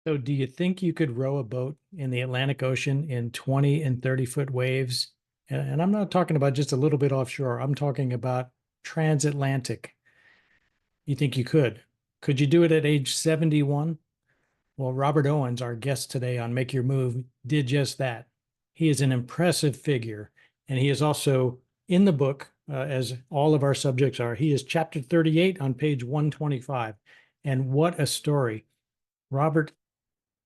So do you think you could row a boat in the Atlantic Ocean in 20 and 30-foot waves? And I'm not talking about just a little bit offshore. I'm talking about transatlantic. You think you could? Could you do it at age 71? Well, Robert Owens, our guest today on Make Your Move, did just that. He is an impressive figure, and he is also in the book, as all of our subjects are. He is chapter 38 on page 125. And what a story. Robert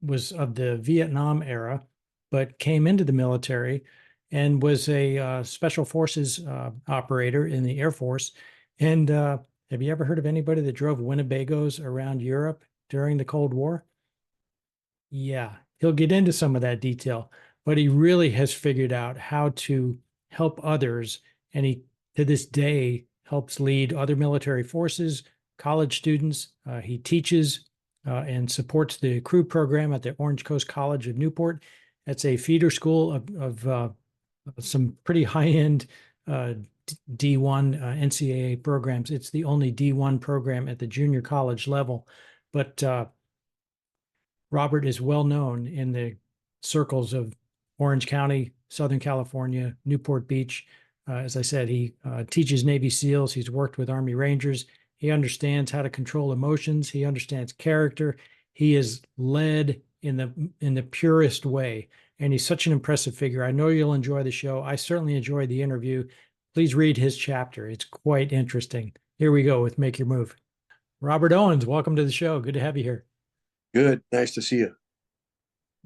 was of the Vietnam era, but came into the military and was a special forces operator in the Air Force. And have you ever heard of anybody that drove Winnebagos around Europe during the Cold War? Yeah, he'll get into some of that detail, but he really has figured out how to help others. And he, to this day, helps lead other military forces, college students. He teaches and supports the crew program at the Orange Coast College of Newport. That's a feeder school of some pretty high-end D1 NCAA programs. It's the only D1 program at the junior college level, but Robert is well known in the circles of Orange County, Southern California, Newport Beach. As I said, he teaches Navy SEALs. He's worked with Army Rangers. He understands how to control emotions. He understands character. He is led in the purest way, and he's such an impressive figure. I know you'll enjoy the show. I certainly enjoyed the interview. Please read his chapter. It's quite interesting. Here we go with Make Your Move. Robert Owens, welcome to the show. Good to have you here. Good. Nice to see you.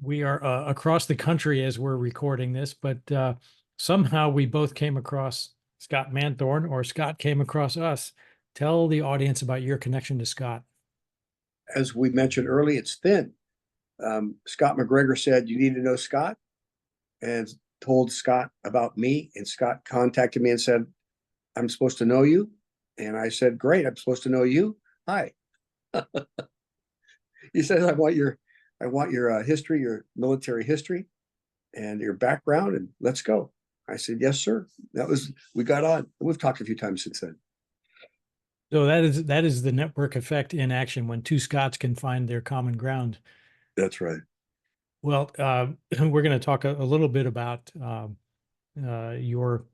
We are across the country as we're recording this, but somehow we both came across Scott Manthorne, or Scott came across us. Tell the audience about your connection to Scott. As we mentioned early, it's thin. Scott McGregor said, "You need to know Scott," and told Scott about me. And Scott contacted me and said, "I'm supposed to know you." And I said, "Great. I'm supposed to know you. Hi." He said, I want your history, your military history and your background, and let's go." I said, "Yes, sir." We got on. We've talked a few times since then. So that is the network effect in action when two Scots can find their common ground. That's right. Well, we're going to talk a little bit about your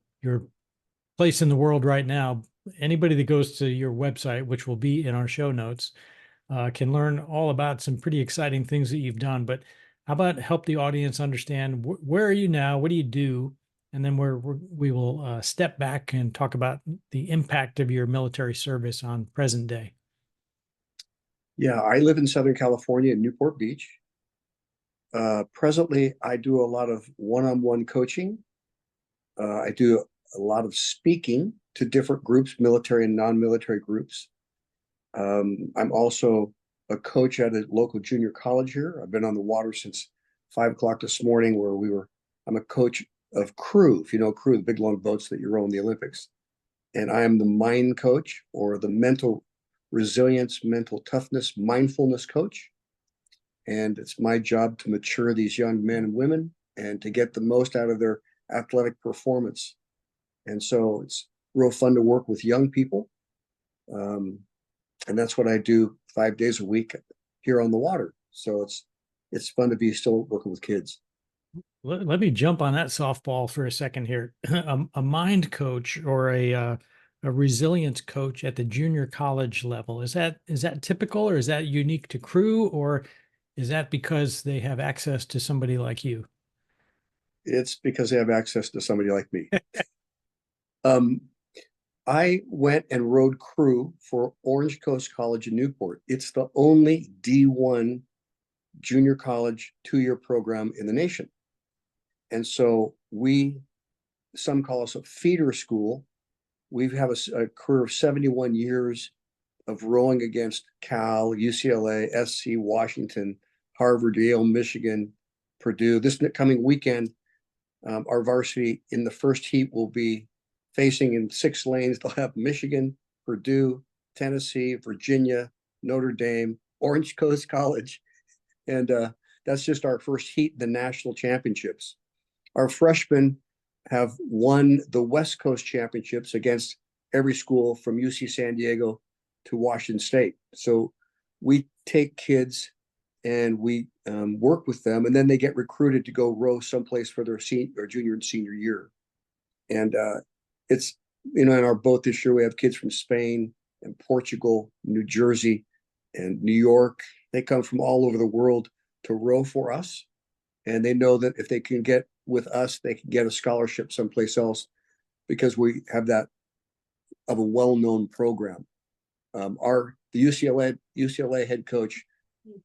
place in the world right now. Anybody that goes to your website, which will be in our show notes, can learn all about some pretty exciting things that you've done. But how about help the audience understand where are you now? What do you do? And then we will step back and talk about the impact of your military service on present day. Yeah, I live in Southern California in Newport Beach. Presently, I do a lot of one-on-one coaching. I do a lot of speaking to different groups, military and non-military groups. I'm also a coach at a local junior college here. I've been on the water since 5 o'clock this morning, I'm a coach of crew, if you know crew, the big long boats that you row in the Olympics. And I am the mind coach, or the mental resilience, mental toughness, mindfulness coach. And it's my job to mature these young men and women and to get the most out of their athletic performance. And so it's real fun to work with young people. And that's what I do 5 days a week here on the water. So it's fun to be still working with kids. Let me jump on that softball for a second here. A mind coach or a resilience coach at the junior college level, is that typical, or is that unique to crew, or is that because they have access to somebody like you? It's because they have access to somebody like me. um, I went and rowed crew for Orange Coast College in Newport. It's the only D1 junior college 2-year program in the nation. And so some call us a feeder school. We have a career of 71 years of rowing against Cal, UCLA, SC, Washington, Harvard, Yale, Michigan, Purdue. This coming weekend, our varsity in the first heat will be facing in 6 lanes. They'll have Michigan, Purdue, Tennessee, Virginia, Notre Dame, Orange Coast College. And that's just our first heat in the national championships. Our freshmen have won the West Coast championships against every school from UC San Diego to Washington State. So we take kids and we work with them, and then they get recruited to go row someplace for their senior or junior and senior year. And it's, in our boat this year, we have kids from Spain and Portugal, New Jersey, and New York. They come from all over the world to row for us. And they know that if they can get with us, they can get a scholarship someplace else because we have that of a well-known program. The UCLA head coach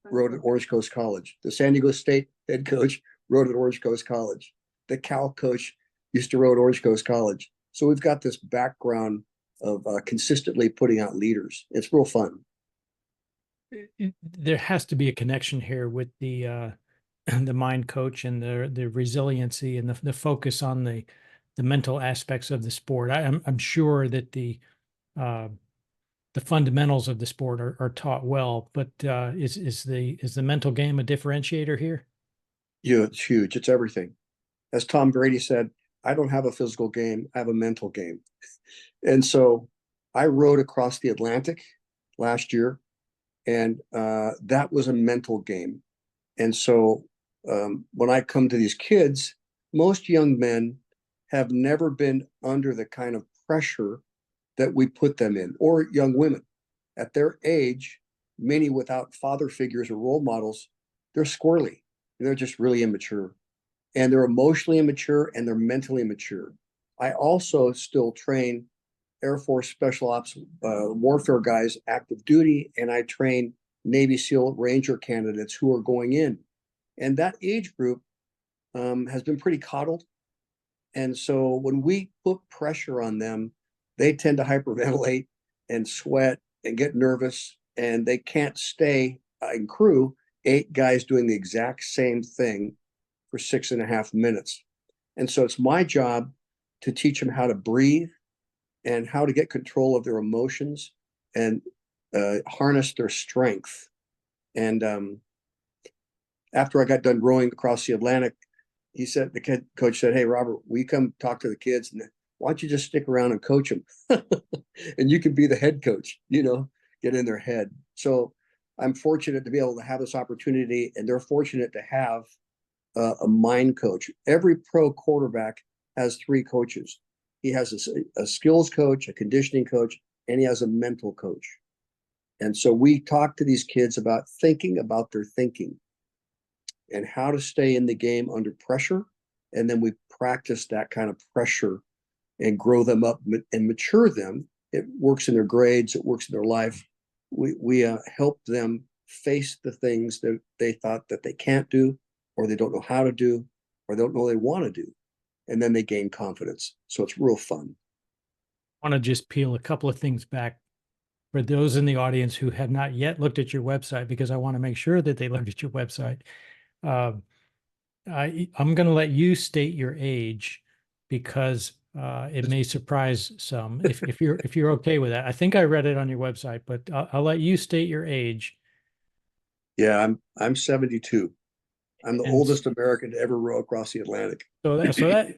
rowed at Orange Coast College. The San Diego State head coach rowed at Orange Coast College. The Cal coach used to row at Orange Coast College. So we've got this background of consistently putting out leaders. It's real fun. There has to be a connection here with the the mind coach and the resiliency and the focus on the mental aspects of the sport. I'm sure that the fundamentals of the sport are taught well, but is the mental game a differentiator here? Yeah, it's huge. It's everything. As Tom Brady said, I don't have a physical game, I have a mental game. And so I rowed across the Atlantic last year, and that was a mental game. And so when I come to these kids, most young men have never been under the kind of pressure that we put them in, or young women. At their age, many without father figures or role models, they're squirrely. They're just really immature. And they're emotionally immature and they're mentally immature. I also still train Air Force Special Ops warfare guys active duty, and I train Navy SEAL Ranger candidates who are going in. And that age group has been pretty coddled. And so when we put pressure on them, they tend to hyperventilate and sweat and get nervous, and they can't stay in crew, 8 guys doing the exact same thing for 6.5 minutes. And so it's my job to teach them how to breathe and how to get control of their emotions and harness their strength. And after I got done rowing across the Atlantic, the coach said, "Hey, Robert, will you come talk to the kids? And why don't you just stick around and coach them? And you can be the head coach, get in their head." So I'm fortunate to be able to have this opportunity, and they're fortunate to have a mind coach. Every pro quarterback has 3 coaches. He has a skills coach, a conditioning coach, and he has a mental coach. And so we talk to these kids about thinking about their thinking and how to stay in the game under pressure. And then we practice that kind of pressure and grow them up and mature them. It works in their grades. It works in their life. We help them face the things that they thought that they can't do, or they don't know how to do, or they don't know they want to do. And then they gain confidence. So it's real fun. I want to just peel a couple of things back for those in the audience who have not yet looked at your website, because I want to make sure that they look at your website. I'm going to let you state your age because it may surprise some. If you're okay with that, I think I read it on your website, but I'll let you state your age. Yeah, I'm 72. I'm the And oldest American to ever row across the Atlantic.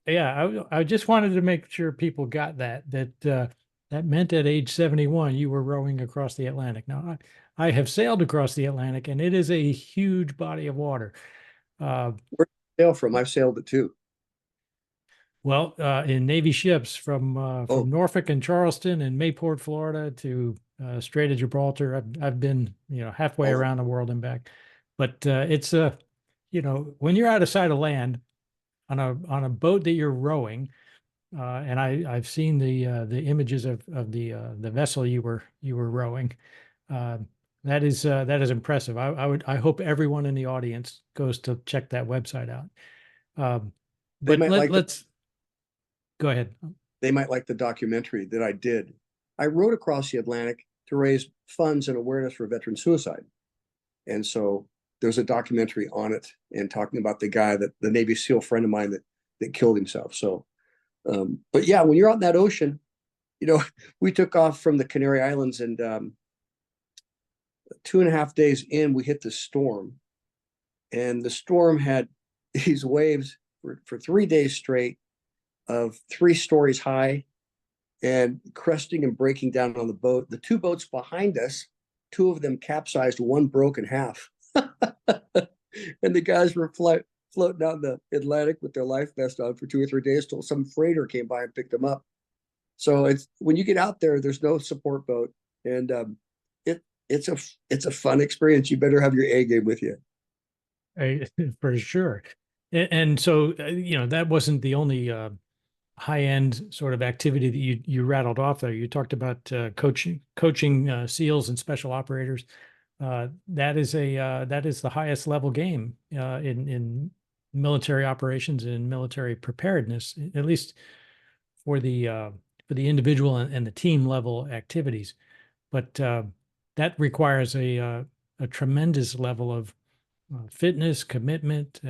yeah, I just wanted to make sure people got that meant at age 71 you were rowing across the Atlantic. Now I have sailed across the Atlantic, and it is a huge body of water. Where did you sail from? I've sailed it too. Well, in Navy ships Oh, from Norfolk and Charleston and Mayport, Florida, to Strait of Gibraltar. I've been halfway oh, around the world and back, but it's when you're out of sight of land on a boat that you're rowing, and I've seen the images of the vessel you were rowing. Uh, that is impressive. I hope everyone in the audience goes to check that website out. they But might like the let's go ahead. they might like the documentary that I did. I rowed across the Atlantic to raise funds and awareness for veteran suicide. And so there's a documentary on it and talking about the guy, that the Navy SEAL friend of mine that killed himself. So but yeah, when you're out in that ocean, we took off from the Canary Islands, and 2.5 days in, we hit the storm, and the storm had these waves for 3 days straight of 3 stories high and cresting and breaking down on the boat. The 2 boats behind us, 2 of them capsized, 1 broke in half. And the guys were floating out in the Atlantic with their life vest on for 2 or 3 days till some freighter came by and picked them up. So it's when you get out there, there's no support boat, and it it's a fun experience. You better have your A game with you. I- for sure. And so, that wasn't the only high end sort of activity that you rattled off there. You talked about coaching SEALs and special operators. That is the highest level game in military operations and military preparedness, at least for the individual and the team level activities. But that requires a tremendous level of fitness, commitment,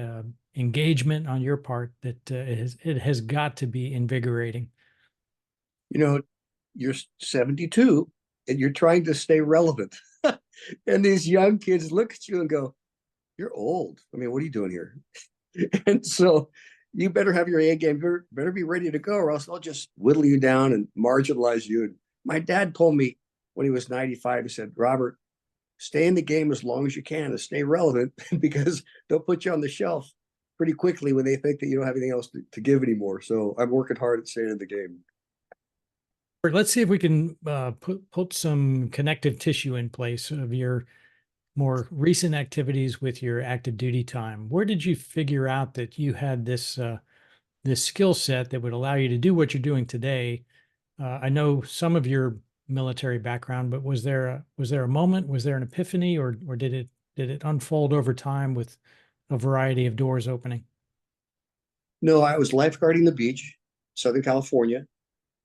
engagement on your part that it has got to be invigorating. You know, you're 72 and you're trying to stay relevant. And these young kids look at you and go, "You're old. I mean, what are you doing here?" And so you better have your A game. You better be ready to go, or else they'll just whittle you down and marginalize you. And my dad told me when he was 95, he said, "Robert, stay in the game as long as you can and stay relevant because they'll put you on the shelf pretty quickly when they think that you don't have anything else to give anymore." So I'm working hard at staying in the game. Let's see if we can put some connective tissue in place of your more recent activities with your active duty time. Where did you figure out that you had this skill set that would allow you to do what you're doing today? I know some of your military background, but was there a moment? Was there an epiphany, or did it unfold over time with a variety of doors opening? No, I was lifeguarding the beach, Southern California,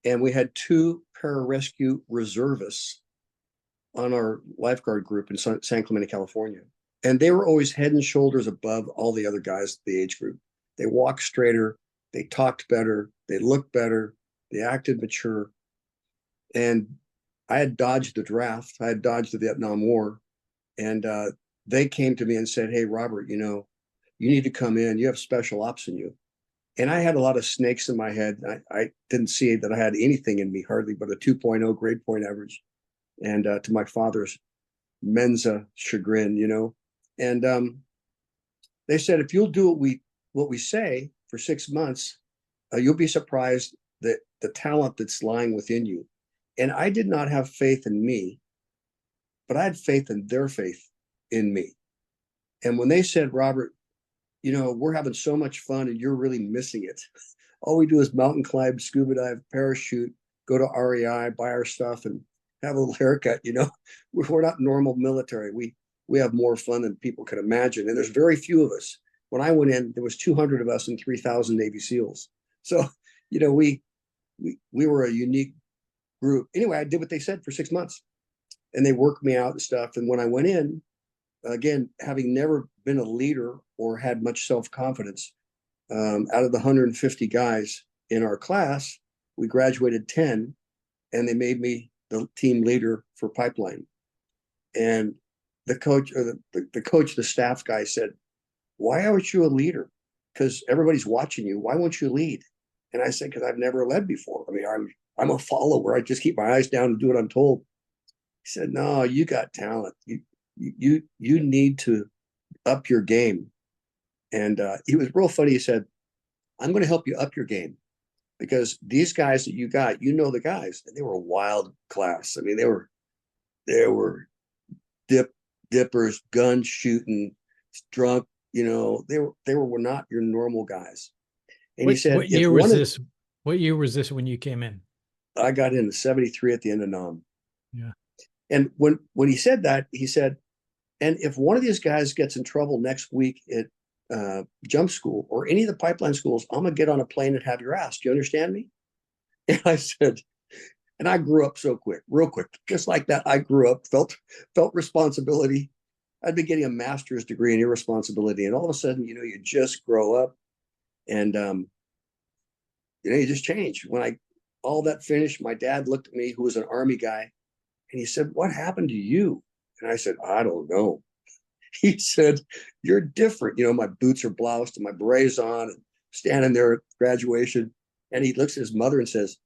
and we had two pararescue reservists on our lifeguard group in San Clemente, California. And they were always head and shoulders above all the other guys, the age group. They walked straighter, they talked better, they looked better, they acted mature. And I had dodged the draft, I had dodged the Vietnam War. And they came to me and said, "Hey, Robert, you need to come in. You have special ops in you." And I had a lot of snakes in my head. I didn't see that I had anything in me, hardly but a 2.0 grade point average. And to my father's Mensa chagrin. And they said, "If you'll do what we say for 6 months, you'll be surprised that the talent that's lying within you." And I did not have faith in me, but I had faith in their faith in me. And when they said, "Robert, we're having so much fun and you're really missing it. All we do is mountain climb, scuba dive, parachute, go to REI, buy our stuff, and have a little haircut." We're not normal military. We have more fun than people can imagine. And there's very few of us. When I went in, there was 200 of us and 3,000 Navy SEALs. So, we were a unique group. Anyway, I did what they said for 6 months, and they worked me out and stuff. And when I went in, again, having never been a leader or had much self-confidence, out of the 150 guys in our class, we graduated 10, and they made me the team leader for pipeline. And the coach, or the coach, the staff guy said, "Why aren't you a leader? Because everybody's watching you. Why won't you lead?" And I said, "Because I've never led before. I mean, I'm a follower. I just keep my eyes down and do what I'm told." He said, "No, you got talent. You need to up your game." And he was real funny. He said, "I'm going to help you up your game because these guys that you got, the guys, and they were a wild class. I mean, they were dippers, gun shooting, drunk. They were not your normal guys." And he What said, what "If year one was of this? What year was this when you came in? I got into 73 at the end of Nam." Yeah. And when he said that, he said, "And if one of these guys gets in trouble next week at jump school or any of the pipeline schools, I'm gonna get on a plane and have your ass. Do you understand me?" And I said, and I grew up so quick, real quick, just like that. I grew up, felt responsibility. I'd been getting a master's degree in irresponsibility, and all of a sudden, you just grow up, and you just change. When I all that finished, my dad looked at me, who was an army guy, and he said, "What happened to you?" And I said, "I don't know." He said, "You're different. My boots are bloused and my beret's on and standing there at graduation." And he looks at his mother and says,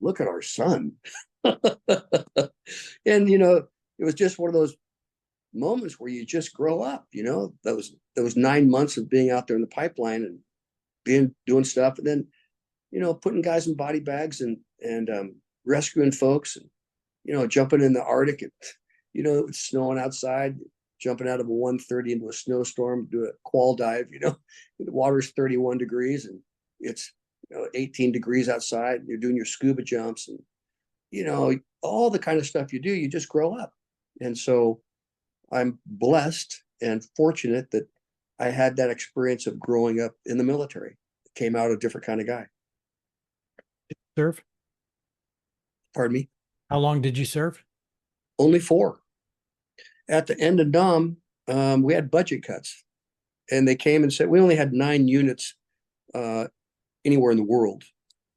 "Look at our son." And, it was just one of those moments where you just grow up, you know, those 9 months of being out there in the pipeline and doing stuff, and then, you know, putting guys in body bags and rescuing folks, and, you know, jumping in the Arctic, and, you know, it's snowing outside, jumping out of a 130 into a snowstorm, do a qual dive, you know, the water's 31 degrees and it's, you know, 18 degrees outside, and you're doing your scuba jumps, and, you know, all the kind of stuff you do, you just grow up. And so I'm blessed and fortunate that I had that experience of growing up in the military. Came out a different kind of guy. Serve? Pardon me? How long did you serve? Only 4. At the end of NOM, we had budget cuts, and they came and said we only had 9 units anywhere in the world,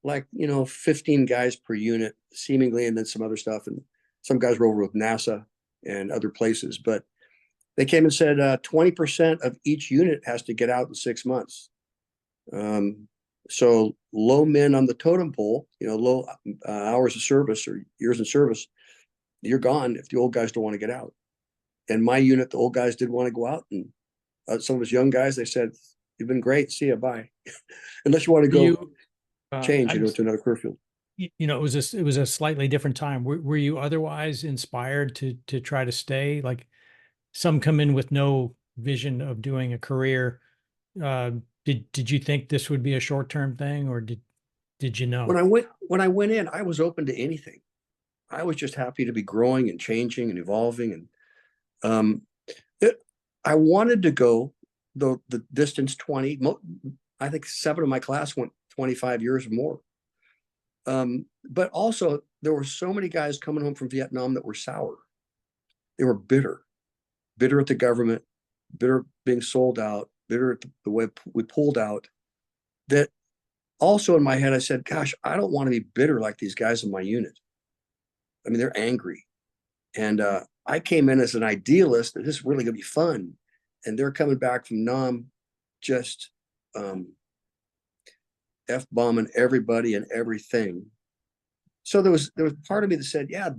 like, you know, 15 guys per unit, seemingly, and then some other stuff, and some guys were over with NASA and other places. But they came and said 20% of each unit has to get out in 6 months. So low men on the totem pole, you know, low hours of service or years in service, you're gone if the old guys don't want to get out. And my unit, the old guys did want to go out, and some of us young guys, they said, "You've been great. See you. Bye." Unless you want to go change, you know, to another career field. You know, it was a slightly different time. Were you otherwise inspired to try to stay? Like, some come in with no vision of doing a career. Did you think this would be a short-term thing, or did you know? When I went in, I was open to anything. I was just happy to be growing and changing and evolving, and I wanted to go the distance 20. I think 7 of my class went 25 years or more. But also there were so many guys coming home from Vietnam that were sour. They were bitter at the government, bitter being sold out, bitter at the way we pulled out. That also in my head, I said, gosh, I don't want to be bitter like these guys in my unit. I mean, they're angry. And I came in as an idealist that this is really going to be fun. And they're coming back from NOM just F-bombing everybody and everything. So there was part of me that said, yeah,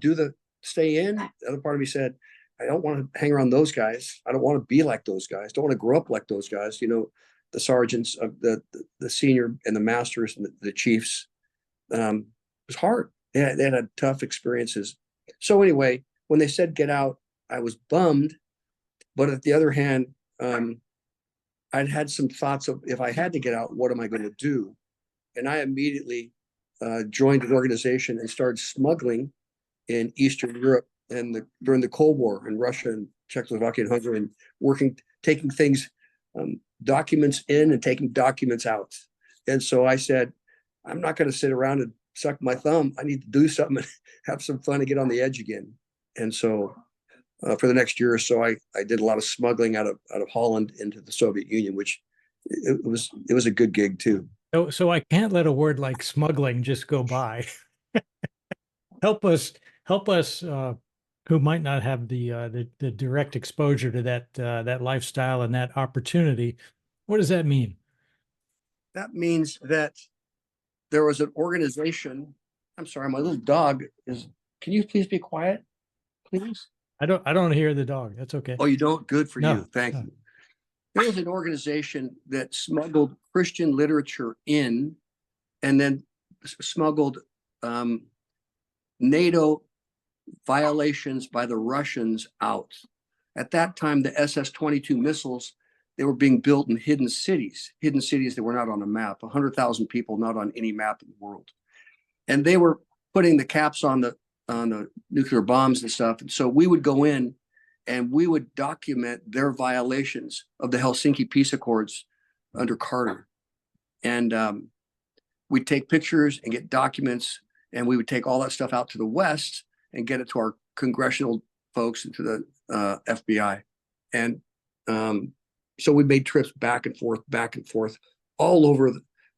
stay in. The other part of me said, I don't want to hang around those guys. I don't want to be like those guys. Don't want to grow up like those guys. You know, the sergeants of the senior and the masters and the chiefs. It was hard. They had tough experiences. So anyway, when they said get out, I was bummed. But at the other hand, I'd had some thoughts of, if I had to get out, what am I going to do? And I immediately joined an organization and started smuggling in Eastern Europe and during the Cold War in Russia and Czechoslovakia and Hungary, and taking things, documents in and taking documents out. And so I said, I'm not going to sit around and suck my thumb. I need to do something and have some fun and get on the edge again. And so for the next year or so, I did a lot of smuggling out of Holland into the Soviet Union, which it was a good gig too. So I can't let a word like smuggling just go by. help us who might not have the direct exposure to that lifestyle and that opportunity. What does that mean? That means that there was an organization. I'm sorry, my little dog is. Can you please be quiet, please? I don't hear the dog. That's okay. Oh, you don't? Good for you. Thank No. you. There was an organization that smuggled Christian literature in, and then smuggled NATO violations by the Russians out. At that time, the SS-22 missiles, they were being built in hidden cities that were not on a map, 100,000 people not on any map in the world. And they were putting the caps on the nuclear bombs and stuff. And so we would go in and we would document their violations of the Helsinki Peace Accords under Carter. And we'd take pictures and get documents, and we would take all that stuff out to the West and get it to our congressional folks and to the FBI. And so we made trips back and forth all over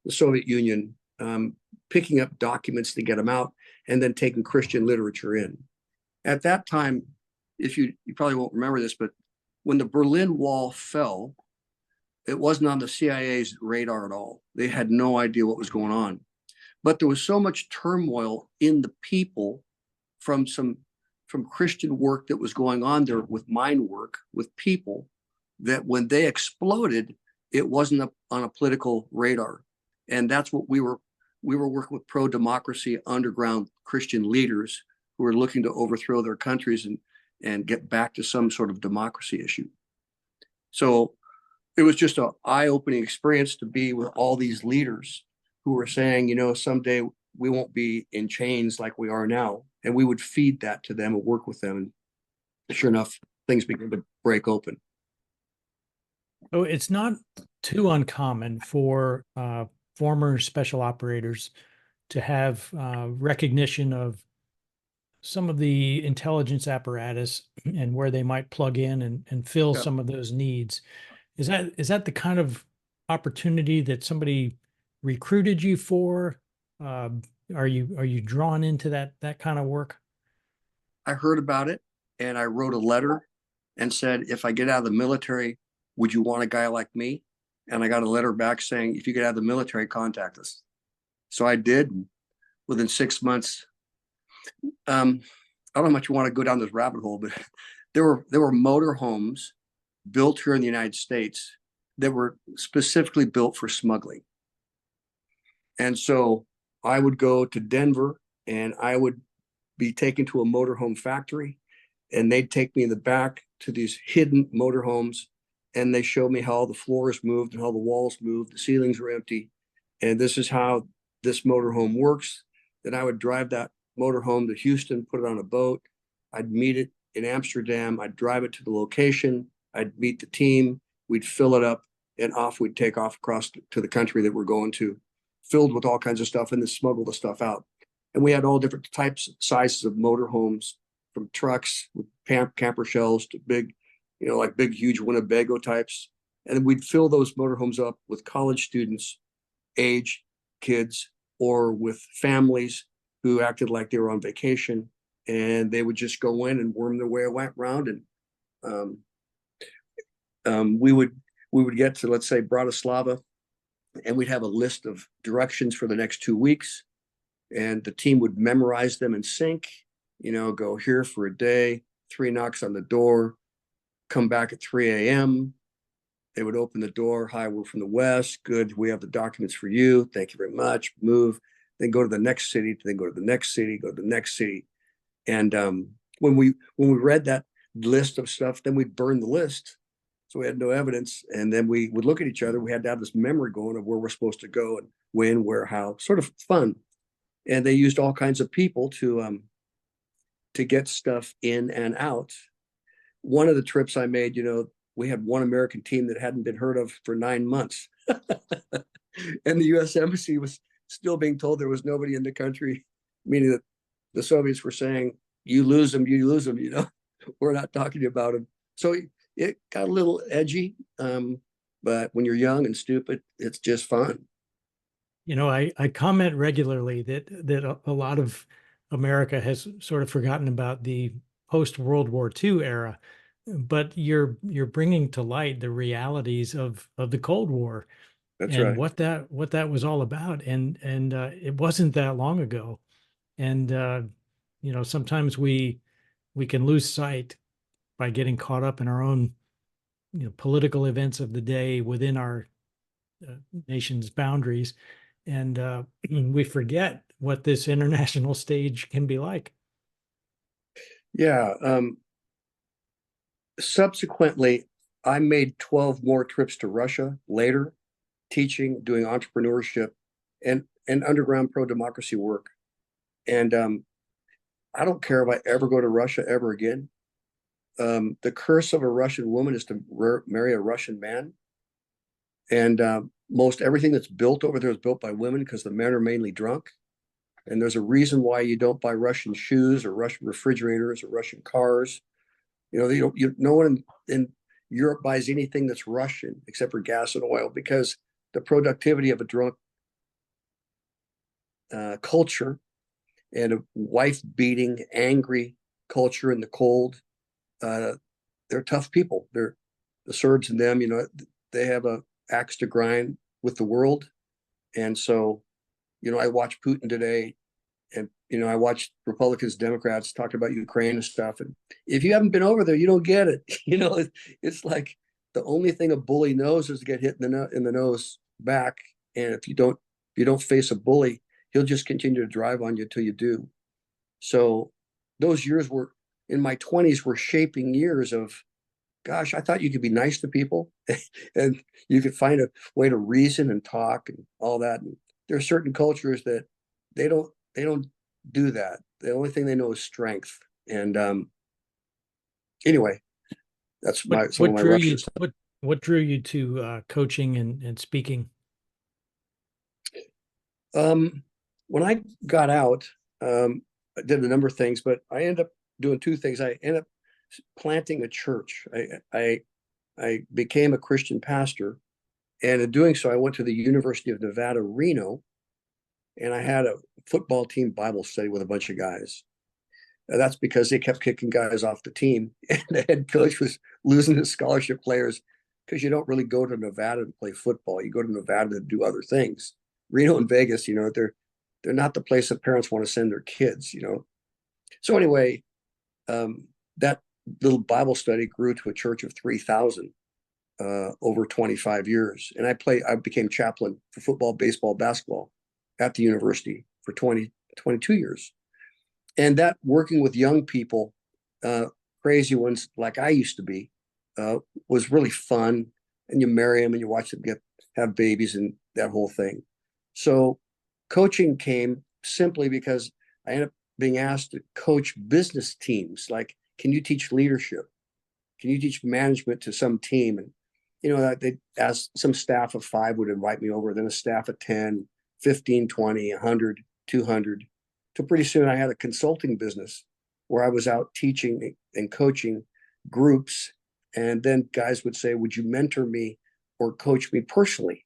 the Soviet Union, picking up documents to get them out, and then taking Christian literature in. At that time, you probably won't remember this, but when the Berlin Wall fell, it wasn't on the CIA's radar at all. They had no idea what was going on. But there was so much turmoil in the people from some from Christian work that was going on there with mind work, with people, that when they exploded, it wasn't on a political radar. And that's what we were working with pro-democracy underground Christian leaders who were looking to overthrow their countries and get back to some sort of democracy issue. So it was just an eye-opening experience to be with all these leaders who were saying, someday we won't be in chains like we are now. And we would feed that to them and work with them. And sure enough, things began to break open. Oh, it's not too uncommon for former special operators to have recognition of some of the intelligence apparatus and where they might plug in and fill Yeah. some of those needs. Is that the kind of opportunity that somebody recruited you for? Are you drawn into that kind of work? I heard about it and I wrote a letter and said, if I get out of the military, would you want a guy like me? And I got a letter back saying, if you get out of the military, contact us. So I did. Within 6 months, I don't know how much you want to go down this rabbit hole, but there were motor homes built here in the United States that were specifically built for smuggling. And so I would go to Denver and I would be taken to a motorhome factory, and they'd take me in the back to these hidden motorhomes, and they showed me how the floors moved and how the walls moved, the ceilings were empty, and this is how this motorhome works. Then I would drive that motorhome to Houston, put it on a boat. I'd meet it in Amsterdam. I'd drive it to the location. I'd meet the team. We'd fill it up, and off we'd take off across to the country that we're going to, filled with all kinds of stuff, and then smuggle the stuff out. And we had all different types, sizes of motorhomes, from trucks with camper shells to big, like big, huge Winnebago types. And we'd fill those motorhomes up with college students, age kids, or with families who acted like they were on vacation. And they would just go in and worm their way around. And we would get to, let's say, Bratislava, and we'd have a list of directions for the next 2 weeks. And the team would memorize them in sync, go here for a day, 3 knocks on the door, come back at 3 a.m. They would open the door. Hi, we're from the West. Good. We have the documents for you. Thank you very much. Move. Then go to the next city. Then go to the next city. Go to the next city. And when we read that list of stuff, then we'd burn the list. So we had no evidence. And then we would look at each other. We had to have this memory going of where we're supposed to go and when, where, how. Sort of fun. And they used all kinds of people to get stuff in and out. One of the trips I made, we had one American team that hadn't been heard of for 9 months. And the U.S. Embassy was still being told there was nobody in the country, meaning that the Soviets were saying, you lose them, we're not talking about them. So it got a little edgy, but when you're young and stupid, it's just fun. I comment regularly that a lot of America has sort of forgotten about the post World War II era, but you're bringing to light the realities of the Cold War That's and right. what that was all about, and it wasn't that long ago, and sometimes we can lose sight by getting caught up in our own political events of the day within our nation's boundaries, and we forget what this international stage can be like. Yeah. Subsequently, I made 12 more trips to Russia later, teaching, doing entrepreneurship, and underground pro-democracy work. And I don't care if I ever go to Russia ever again. The curse of a Russian woman is to marry a Russian man. And most everything that's built over there is built by women because the men are mainly drunk. And there's a reason why you don't buy Russian shoes or Russian refrigerators or Russian cars. No one in Europe buys anything that's Russian except for gas and oil, because the productivity of a drunk culture and a wife beating, angry culture in the cold, they're tough people. They're the Serbs and them, they have a axe to grind with the world. And so, I watch Putin today And I watched Republicans, Democrats talking about Ukraine and stuff. And if you haven't been over there, you don't get it. It's like the only thing a bully knows is to get hit in the nose back. And if you don't face a bully, he'll just continue to drive on you until you do. So those years were in my 20s were shaping years of, gosh, I thought you could be nice to people and you could find a way to reason and talk and all that. And there are certain cultures that they don't do that. The only thing they know is strength. And anyway, that's What some of what my drew Russian you stuff. what drew you to coaching and speaking? When I got out, I did a number of things, but I ended up doing two things. I ended up planting a church. I became a Christian pastor, and in doing so, I went to the University of Nevada, Reno, and I had a football team Bible study with a bunch of guys. And that's because they kept kicking guys off the team, and the head coach was losing his scholarship players because you don't really go to Nevada to play football. You go to Nevada to do other things. Reno and Vegas, they're not the place that parents want to send their kids. So anyway, that little Bible study grew to a church of 3,000 over 25 years. And I became chaplain for football, baseball, basketball at the university for 22 years. And that working with young people, crazy ones like I used to be, was really fun. And you marry them and you watch them have babies and that whole thing. So coaching came simply because I ended up being asked to coach business teams. Like, can you teach leadership? Can you teach management to some team? And they asked, some staff of 5 would invite me over, then a staff of 10, 15, 20, 100, 200. So pretty soon I had a consulting business where I was out teaching and coaching groups. And then guys would say, would you mentor me or coach me personally?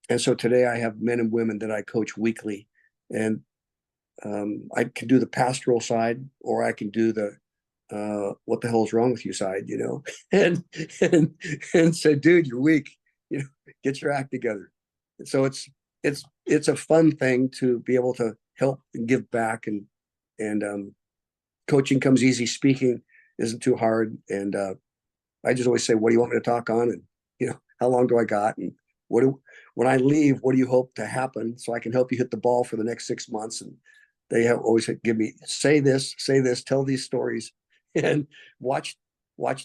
And so today I have men and women that I coach weekly. And I can do the pastoral side, or I can do the what the hell is wrong with you side, and and and say, dude, you're weak, get your act together. And so it's a fun thing to be able to help and give back, and coaching comes easy, speaking isn't too hard. And I just always say, what do you want me to talk on? And how long do I got? And when I leave, what do you hope to happen so I can help you hit the ball for the next 6 months? And they always give me, say this, tell these stories, and watch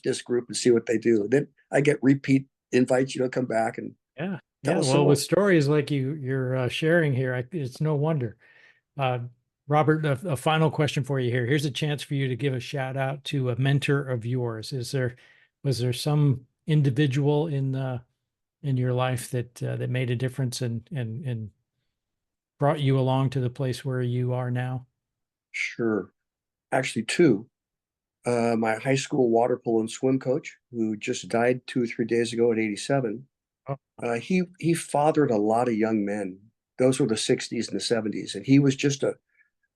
this group and see what they do. Then I get repeat invites, come back and Yeah, tell yeah. us some Well, more. with stories like you're sharing here, it's no wonder. Uh, Robert, a final question for you here. Here's a chance for you to give a shout out to a mentor of yours. Was there some individual in your life that made a difference and brought you along to the place where you are now? Sure. Actually, two. My high school water polo and swim coach, who just died 2 or 3 days ago at 87. Oh, He fathered a lot of young men. Those were the 60s and the 70s. And he was just a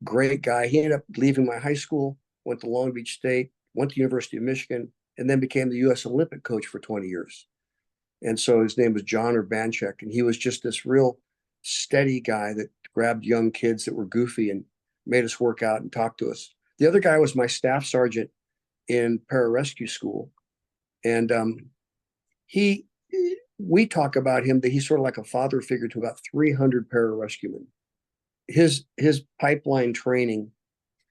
great guy. He ended up leaving my high school, went to Long Beach State, went to University of Michigan, and then became the U.S. Olympic coach for 20 years. And so his name was John Urbanchek. And he was just this real steady guy that grabbed young kids that were goofy and made us work out and talk to us. The other guy was my staff sergeant in pararescue school. And he we talk about him that he's sort of like a father figure to about 300 pararescuemen. His pipeline training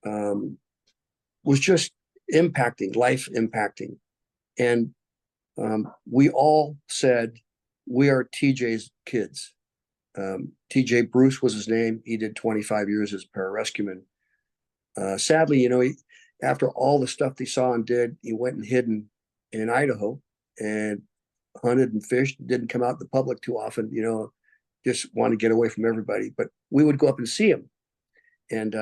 was just life impacting. And we all said, we are TJ's kids. TJ Bruce was his name. He did 25 years as a pararescueman. Sadly, after all the stuff he saw and did, he went and hid in Idaho and hunted and fished. Didn't come out in the public too often, just wanted to get away from everybody. But we would go up and see him and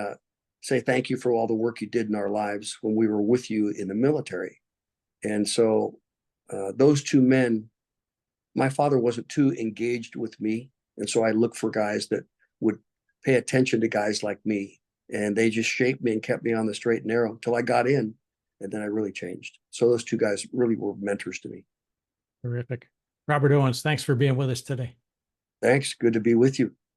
say thank you for all the work you did in our lives when we were with you in the military. And so those two men, my father wasn't too engaged with me. And so I looked for guys that would pay attention to guys like me. And they just shaped me and kept me on the straight and narrow until I got in. And then I really changed. So those two guys really were mentors to me. terrific. Robert Owens, thanks for being with us today. Thanks. Good to be with you.